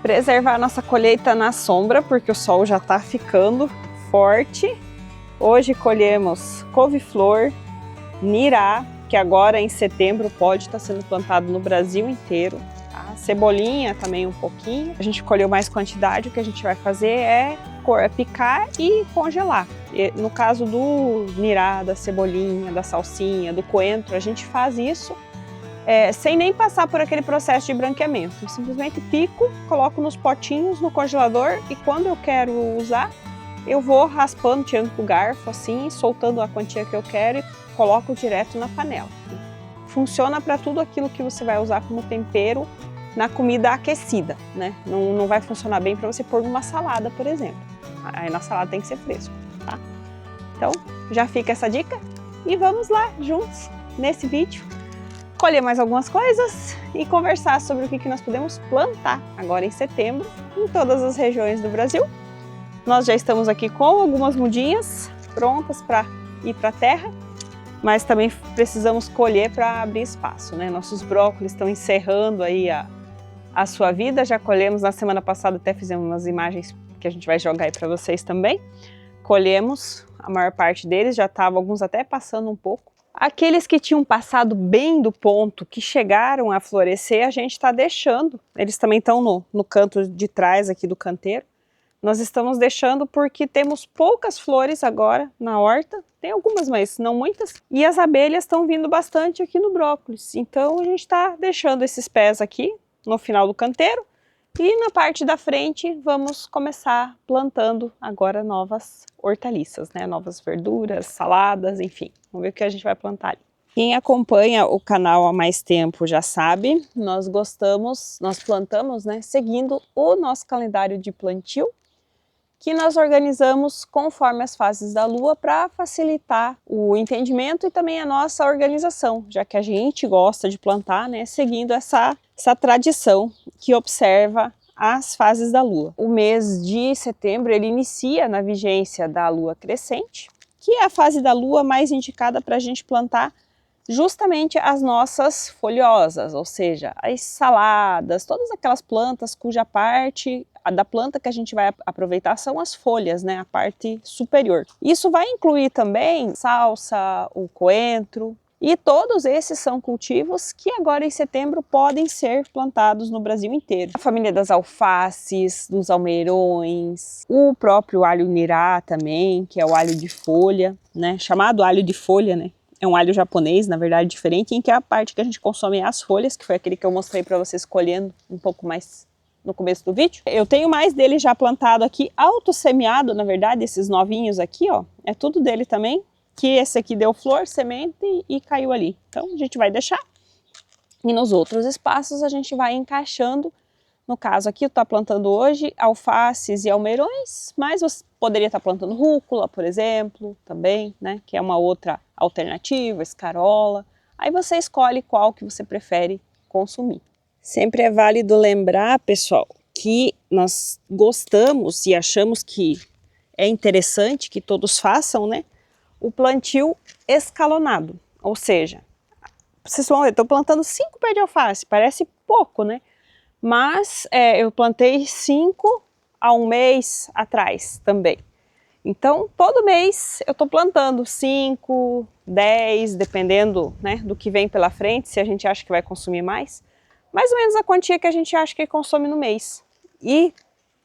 Preservar nossa colheita na sombra, porque o sol já está ficando forte. Hoje colhemos couve-flor, nirá, que agora em setembro pode estar sendo plantado no Brasil inteiro. Tá? Cebolinha também um pouquinho. A gente colheu mais quantidade, o que a gente vai fazer é picar e congelar. E no caso do nirá, da cebolinha, da salsinha, do coentro, a gente faz isso sem nem passar por aquele processo de branqueamento. Eu simplesmente pico, coloco nos potinhos no congelador e quando eu quero usar, eu vou raspando, tirando com o garfo assim, soltando a quantia que eu quero e coloco direto na panela. Funciona para tudo aquilo que você vai usar como tempero na comida aquecida, né? Não vai funcionar bem para você pôr numa salada, por exemplo. Aí na salada tem que ser fresco, tá? Então, já fica essa dica e vamos lá juntos nesse vídeo colher mais algumas coisas e conversar sobre o que nós podemos plantar agora em setembro em todas as regiões do Brasil. Nós já estamos aqui com algumas mudinhas prontas para ir para a terra, mas também precisamos colher para abrir espaço, né? Nossos brócolis estão encerrando aí a sua vida, já colhemos na semana passada, até fizemos umas imagens que a gente vai jogar aí para vocês também. Colhemos a maior parte deles, já estavam alguns até passando um pouco. Aqueles que tinham passado bem do ponto, que chegaram a florescer, a gente está deixando. Eles também estão no canto de trás aqui do canteiro. Nós estamos deixando porque temos poucas flores agora na horta. Tem algumas, mas não muitas. E as abelhas estão vindo bastante aqui no brócolis. Então a gente está deixando esses pés aqui no final do canteiro. E na parte da frente vamos começar plantando agora novas hortaliças, né? Novas verduras, saladas, enfim. Vamos ver o que a gente vai plantar ali. Quem acompanha o canal há mais tempo já sabe, nós plantamos, né? Seguindo o nosso calendário de plantio, que nós organizamos conforme as fases da lua para facilitar o entendimento e também a nossa organização, já que a gente gosta de plantar, né? Seguindo essa tradição que observa as fases da lua. O mês de setembro ele inicia na vigência da lua crescente, que é a fase da lua mais indicada para a gente plantar justamente as nossas folhosas, ou seja, as saladas, todas aquelas plantas cuja parte da planta que a gente vai aproveitar são as folhas, né, a parte superior. Isso vai incluir também salsa, o coentro, e todos esses são cultivos que agora em setembro podem ser plantados no Brasil inteiro. A família das alfaces, dos almeirões, o próprio alho nirá também, que é o alho de folha, né, chamado alho de folha, né. É um alho japonês, na verdade, diferente, em que a parte que a gente consome é as folhas, que foi aquele que eu mostrei para vocês colhendo um pouco mais no começo do vídeo. Eu tenho mais dele já plantado aqui, auto-semeado, na verdade, esses novinhos aqui, ó, é tudo dele também, que esse aqui deu flor, semente e caiu ali. Então a gente vai deixar. E nos outros espaços a gente vai encaixando. No caso aqui eu estou plantando hoje alfaces e almeirões, mas você poderia estar plantando rúcula, por exemplo, também, né? Que é uma outra alternativa, escarola. Aí você escolhe qual que você prefere consumir. Sempre é válido lembrar, pessoal, que nós gostamos e achamos que é interessante que todos façam, né? O plantio escalonado, ou seja, vocês vão ver, eu estou plantando 5 pés de alface, parece pouco, né? Mas eu plantei 5 há um mês atrás também. Então, todo mês eu estou plantando 5, 10, dependendo, né, do que vem pela frente, se a gente acha que vai consumir mais ou menos a quantia que a gente acha que consome no mês. E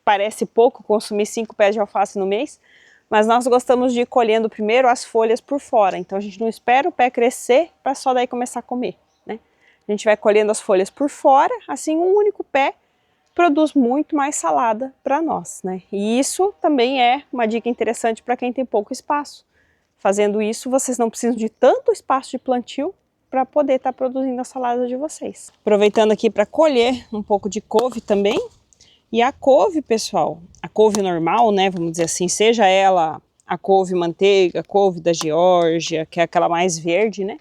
parece pouco consumir 5 pés de alface no mês, mas nós gostamos de ir colhendo primeiro as folhas por fora, então a gente não espera o pé crescer para só daí começar a comer, né? A gente vai colhendo as folhas por fora, assim um único pé produz muito mais salada para nós, né? E isso também é uma dica interessante para quem tem pouco espaço. Fazendo isso, vocês não precisam de tanto espaço de plantio para poder estar produzindo a salada de vocês. Aproveitando aqui para colher um pouco de couve também. E a couve, pessoal, a couve normal, né, vamos dizer assim, seja ela a couve manteiga, a couve da Geórgia, que é aquela mais verde, né,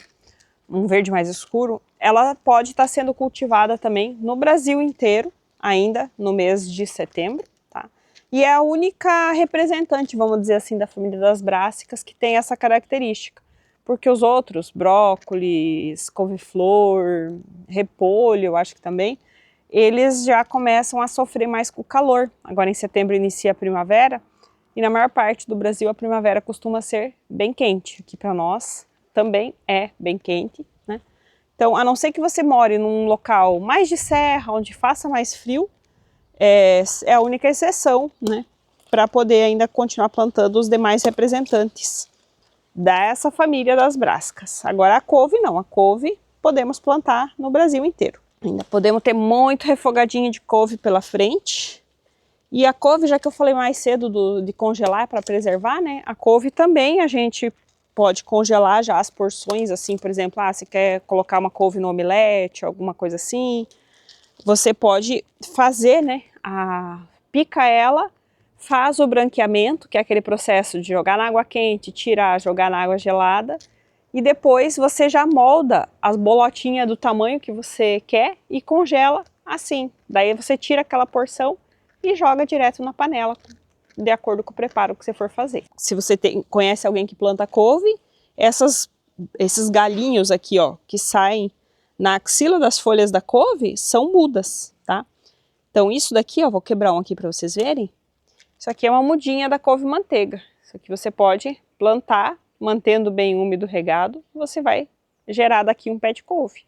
um verde mais escuro, ela pode estar sendo cultivada também no Brasil inteiro, ainda no mês de setembro, tá? E é a única representante, vamos dizer assim, da família das brássicas que tem essa característica, porque os outros, brócolis, couve-flor, repolho, eu acho que também, eles já começam a sofrer mais com o calor. Agora em setembro inicia a primavera e na maior parte do Brasil a primavera costuma ser bem quente. Aqui para nós também é bem quente, né? Então, a não ser que você more num local mais de serra, onde faça mais frio, é a única exceção, né? Para poder ainda continuar plantando os demais representantes dessa família das brásicas. Agora a couve não, a couve podemos plantar no Brasil inteiro. Ainda podemos ter muito refogadinho de couve pela frente. E a couve, já que eu falei mais cedo de congelar para preservar, né? A couve também a gente pode congelar já as porções, assim, por exemplo, você quer colocar uma couve no omelete, alguma coisa assim. Você pode fazer, né? Pica ela, faz o branqueamento, que é aquele processo de jogar na água quente, tirar, jogar na água gelada. E depois você já molda as bolotinhas do tamanho que você quer e congela assim. Daí você tira aquela porção e joga direto na panela, de acordo com o preparo que você for fazer. Se você conhece alguém que planta couve, esses galinhos aqui, ó, que saem na axila das folhas da couve, são mudas, tá? Então isso daqui, ó, vou quebrar um aqui para vocês verem. Isso aqui é uma mudinha da couve-manteiga. Isso aqui você pode plantar, mantendo bem úmido regado, você vai gerar daqui um pé de couve.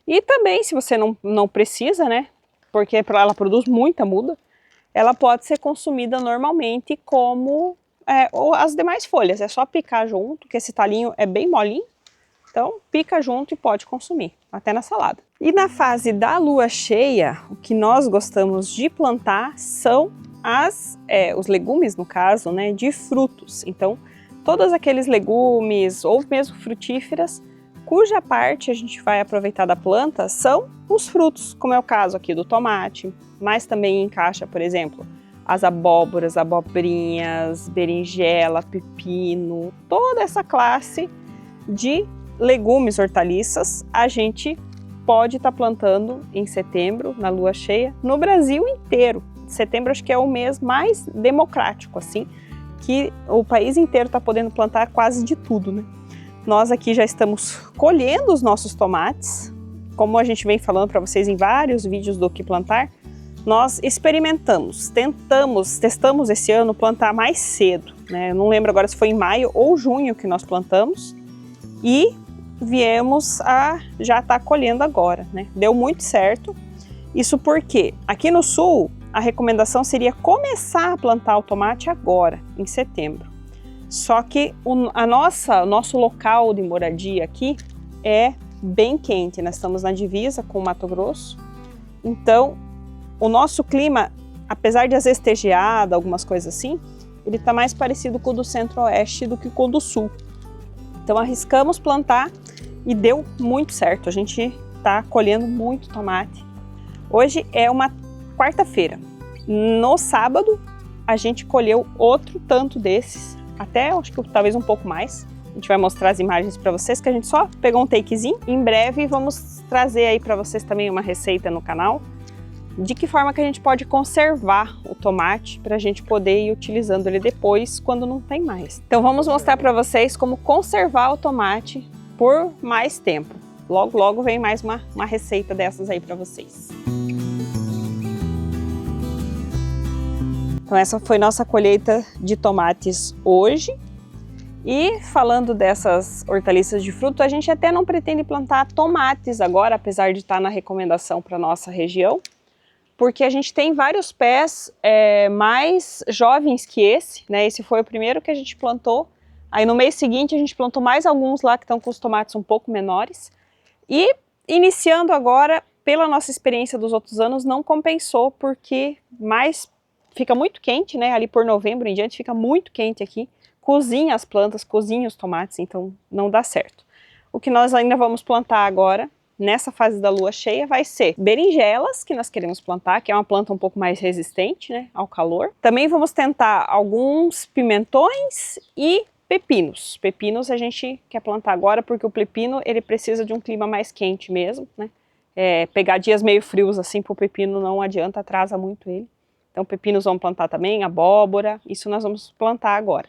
E também, se você não precisa, né, porque ela produz muita muda, ela pode ser consumida normalmente como ou as demais folhas. É só picar junto, que esse talinho é bem molinho. Então, pica junto e pode consumir, até na salada. E na fase da lua cheia, o que nós gostamos de plantar são os legumes, no caso, né, de frutos. Então, todos aqueles legumes ou mesmo frutíferas, cuja parte a gente vai aproveitar da planta são os frutos, como é o caso aqui do tomate, mas também encaixa, por exemplo, as abóboras, abobrinhas, berinjela, pepino, toda essa classe de legumes, hortaliças, a gente pode estar plantando em setembro, na lua cheia, no Brasil inteiro. Setembro acho que é o mês mais democrático, assim, que o país inteiro está podendo plantar quase de tudo, né? Nós aqui já estamos colhendo os nossos tomates, como a gente vem falando para vocês em vários vídeos do que plantar, nós experimentamos, testamos esse ano plantar mais cedo, né? Eu não lembro agora se foi em maio ou junho que nós plantamos e viemos a já estar colhendo agora, né? Deu muito certo, isso porque aqui no sul a recomendação seria começar a plantar o tomate agora, em setembro. Só que o nosso local de moradia aqui é bem quente, nós estamos na divisa com o Mato Grosso. Então, o nosso clima, apesar de às vezes ter geada, algumas coisas assim, ele está mais parecido com o do centro-oeste do que com o do sul. Então, arriscamos plantar e deu muito certo. A gente está colhendo muito tomate. Hoje é uma quarta-feira. No sábado, a gente colheu outro tanto desses, até acho que talvez um pouco mais. A gente vai mostrar as imagens para vocês, que a gente só pegou um takezinho. Em breve vamos trazer aí para vocês também uma receita no canal, de que forma que a gente pode conservar o tomate para a gente poder ir utilizando ele depois, quando não tem mais. Então vamos mostrar para vocês como conservar o tomate por mais tempo. Logo, logo vem mais uma receita dessas aí para vocês. Então essa foi nossa colheita de tomates hoje. E falando dessas hortaliças de fruto, a gente até não pretende plantar tomates agora, apesar de estar na recomendação para nossa região, porque a gente tem vários pés mais jovens que esse, né? Esse foi o primeiro que a gente plantou. Aí no mês seguinte a gente plantou mais alguns lá que estão com os tomates um pouco menores. E iniciando agora, pela nossa experiência dos outros anos, não compensou, porque fica muito quente, né? Ali por novembro em diante fica muito quente aqui. Cozinha as plantas, cozinha os tomates, então não dá certo. O que nós ainda vamos plantar agora, nessa fase da lua cheia, vai ser berinjelas, que nós queremos plantar, que é uma planta um pouco mais resistente, né, ao calor. Também vamos tentar alguns pimentões e pepinos. Pepinos a gente quer plantar agora porque o pepino ele precisa de um clima mais quente mesmo, né? Pegar dias meio frios assim para o pepino não adianta, atrasa muito ele. Então pepinos vamos plantar também, abóbora, isso nós vamos plantar agora.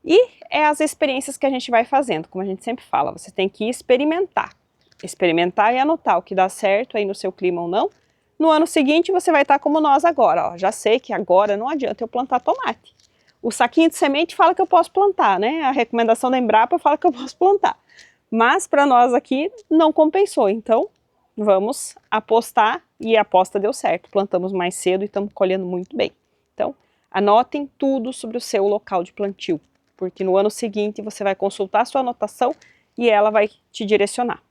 E é as experiências que a gente vai fazendo, como a gente sempre fala, você tem que experimentar. Experimentar e anotar o que dá certo aí no seu clima ou não, No ano seguinte você vai estar como nós agora, ó. Já sei que agora não adianta eu plantar tomate. O saquinho de semente fala que eu posso plantar, né? A recomendação da Embrapa fala que eu posso plantar. Mas para nós aqui não compensou, então vamos apostar, e a aposta deu certo. Plantamos mais cedo e estamos colhendo muito bem. Então, anotem tudo sobre o seu local de plantio, porque no ano seguinte você vai consultar a sua anotação e ela vai te direcionar.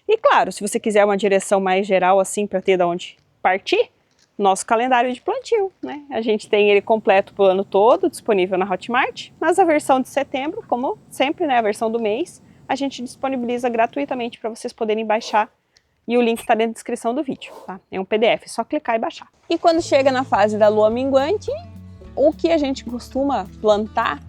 E claro, se você quiser uma direção mais geral assim para ter de onde partir, nosso calendário de plantio, né? A gente tem ele completo para o ano todo, disponível na Hotmart, mas a versão de setembro, como sempre, né, a versão do mês, a gente disponibiliza gratuitamente para vocês poderem baixar. E o link está dentro da descrição do vídeo, tá? É um PDF, é só clicar e baixar. E quando chega na fase da lua minguante, o que a gente costuma plantar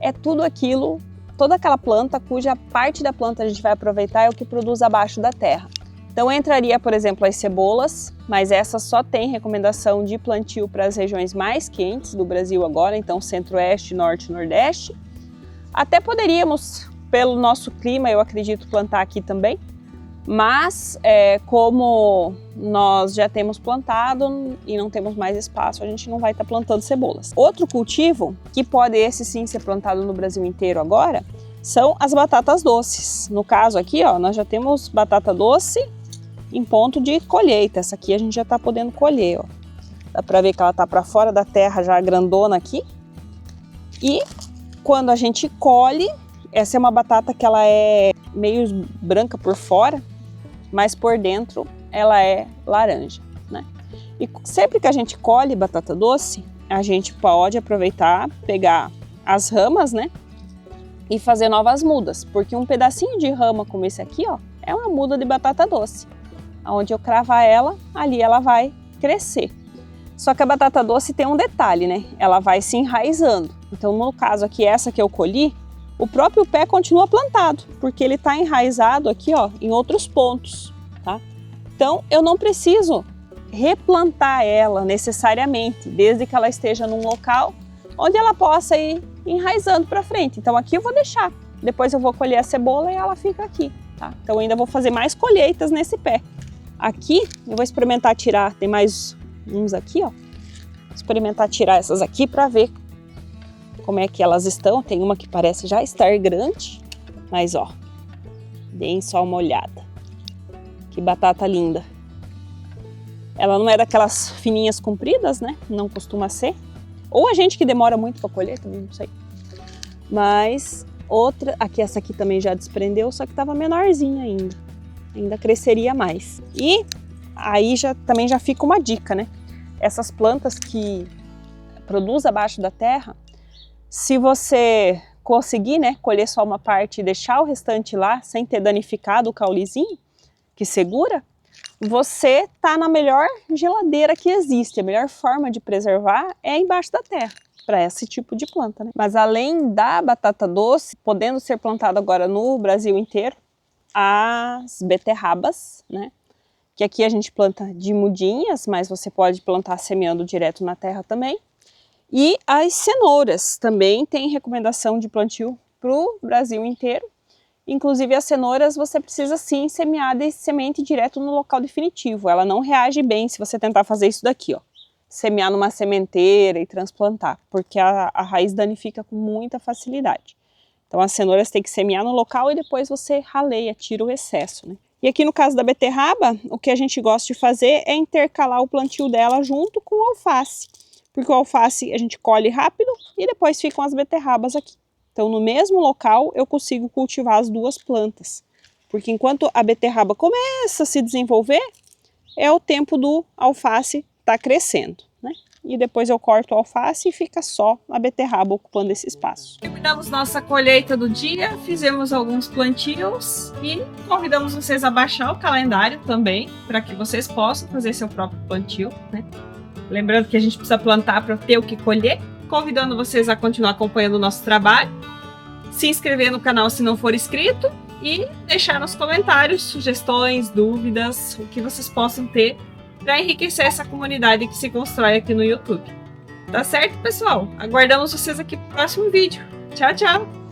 é tudo aquilo, toda aquela planta cuja parte da planta a gente vai aproveitar é o que produz abaixo da terra. Então entraria, por exemplo, as cebolas, mas essa só tem recomendação de plantio para as regiões mais quentes do Brasil agora, então centro-oeste, norte e nordeste. Até poderíamos, pelo nosso clima, eu acredito, plantar aqui também. Mas, como nós já temos plantado e não temos mais espaço, a gente não vai estar plantando cebolas. Outro cultivo, que pode esse sim ser plantado no Brasil inteiro agora, são as batatas doces. No caso aqui, ó, nós já temos batata doce em ponto de colheita. Essa aqui a gente já está podendo colher, ó. Dá para ver que ela está para fora da terra já grandona aqui. E quando a gente colhe, essa é uma batata que ela é meio branca por fora, mas por dentro ela é laranja, né? E sempre que a gente colhe batata doce, a gente pode aproveitar, pegar as ramas, né? E fazer novas mudas, porque um pedacinho de rama como esse aqui, ó, é uma muda de batata doce. Onde eu cravar ela, ali ela vai crescer. Só que a batata doce tem um detalhe, né? Ela vai se enraizando. Então, no caso aqui, essa que eu colhi, o próprio pé continua plantado, porque ele está enraizado aqui, ó, em outros pontos, tá? Então, eu não preciso replantar ela necessariamente, desde que ela esteja num local onde ela possa ir enraizando para frente. Então, aqui eu vou deixar. Depois eu vou colher a cebola e ela fica aqui, tá? Então, eu ainda vou fazer mais colheitas nesse pé. Aqui, eu vou experimentar tirar, tem mais uns aqui, ó. Vou experimentar tirar essas aqui para ver como é que elas estão. Tem uma que parece já estar grande, mas ó, deem só uma olhada. Que batata linda. Ela não é daquelas fininhas compridas, né? Não costuma ser. Ou a gente que demora muito para colher, também não sei. Mas outra, aqui essa aqui também já desprendeu, só que estava menorzinha ainda. Ainda cresceria mais. E aí também já fica uma dica, né? Essas plantas que produzem abaixo da terra, se você conseguir, né, colher só uma parte e deixar o restante lá, sem ter danificado o caulezinho que segura, você tá na melhor geladeira que existe. A melhor forma de preservar é embaixo da terra, para esse tipo de planta, né? Mas além da batata doce, podendo ser plantada agora no Brasil inteiro, as beterrabas, né? Que aqui a gente planta de mudinhas, mas você pode plantar semeando direto na terra também. E as cenouras também tem recomendação de plantio para o Brasil inteiro. Inclusive as cenouras você precisa sim semear de semente direto no local definitivo. Ela não reage bem se você tentar fazer isso daqui, ó. Semear numa sementeira e transplantar, porque a raiz danifica com muita facilidade. Então as cenouras tem que semear no local e depois você raleia, tira o excesso, né? E aqui no caso da beterraba, o que a gente gosta de fazer é intercalar o plantio dela junto com o alface. Porque o alface a gente colhe rápido e depois ficam as beterrabas aqui. Então no mesmo local eu consigo cultivar as duas plantas. Porque enquanto a beterraba começa a se desenvolver, é o tempo do alface estar crescendo, né? E depois eu corto o alface e fica só a beterraba ocupando esse espaço. Terminamos nossa colheita do dia, fizemos alguns plantios e convidamos vocês a baixar o calendário também, para que vocês possam fazer seu próprio plantio, né? Lembrando que a gente precisa plantar para ter o que colher. Convidando vocês a continuar acompanhando o nosso trabalho, se inscrever no canal se não for inscrito e deixar nos comentários sugestões, dúvidas, o que vocês possam ter para enriquecer essa comunidade que se constrói aqui no YouTube. Tá certo, pessoal? Aguardamos vocês aqui no próximo vídeo. Tchau, tchau!